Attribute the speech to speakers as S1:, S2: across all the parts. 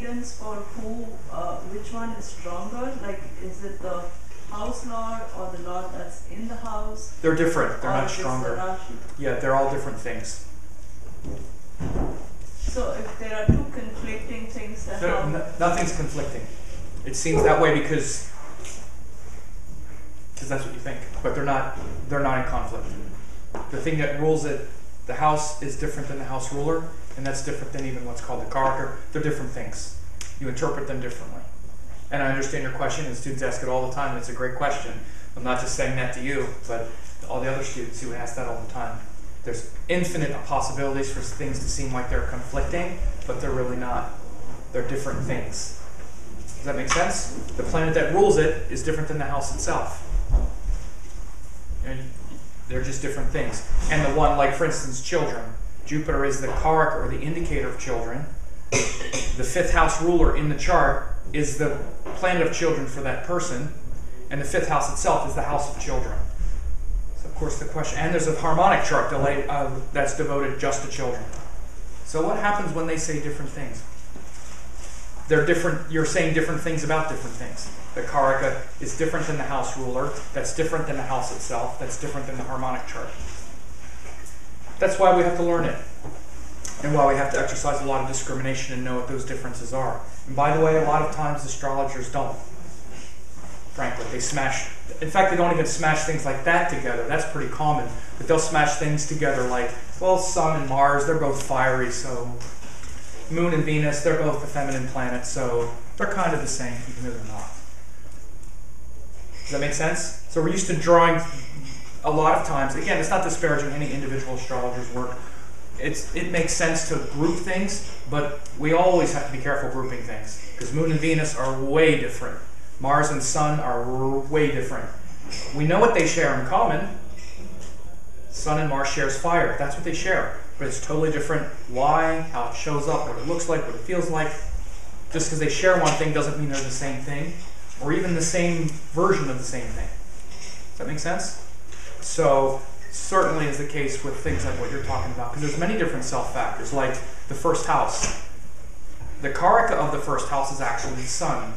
S1: evidence for which one is stronger? Like, is it the house lord or the lord that's in the house?
S2: They're different. They're not stronger. Yeah, they're all different things.
S1: So if there are two conflicting things, then
S2: nothing's conflicting. It seems that way because that's what you think, but they're not in conflict. The thing that rules it, the house, is different than the house ruler, and that's different than even what's called the karaka. They're different things. You interpret them differently. And I understand your question, and students ask it all the time, and it's a great question. I'm not just saying that to you, but all the other students who ask that all the time. There's infinite possibilities for things to seem like they're conflicting, but they're really not. They're different things. Does that make sense? The planet that rules it is different than the house itself. And they're just different things. And the one, like for instance, children. Jupiter is the karaka, or the indicator of children. The fifth house ruler in the chart is the planet of children for that person. And the fifth house itself is the house of children. So of course the question, and there's a harmonic chart that's devoted just to children. So what happens when they say different things? They're different. You're saying different things about different things. The karaka is different than the house ruler. That's different than the house itself. That's different than the harmonic chart. That's why we have to learn it. And why we have to exercise a lot of discrimination and know what those differences are. And by the way, a lot of times astrologers don't. Frankly, they smash. In fact, they don't even smash things like that together. That's pretty common. But they'll smash things together like, well, Sun and Mars, they're both fiery, so Moon and Venus, they're both the feminine planets, so they're kind of the same, even though they're not. Does that make sense? So we're used to drawing a lot of times. Again, it's not disparaging any individual astrologer's work. It makes sense to group things, but we always have to be careful grouping things, because Moon and Venus are way different. Mars and Sun are way different. We know what they share in common. Sun and Mars shares fire. That's what they share. But it's totally different. Why, how it shows up, what it looks like, what it feels like. Just because they share one thing doesn't mean they're the same thing, or even the same version of the same thing. Does that make sense? So certainly is the case with things like what you're talking about, because there's many different self factors, like the first house. The karaka of the first house is actually the Sun,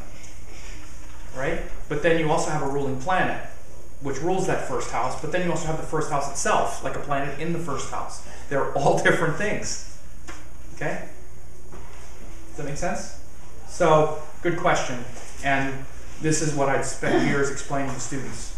S2: right? But then you also have a ruling planet, which rules that first house, but then you also have the first house itself, like a planet in the first house. They're all different things, okay? Does that make sense? So, good question, and this is what I'd spend years explaining to students.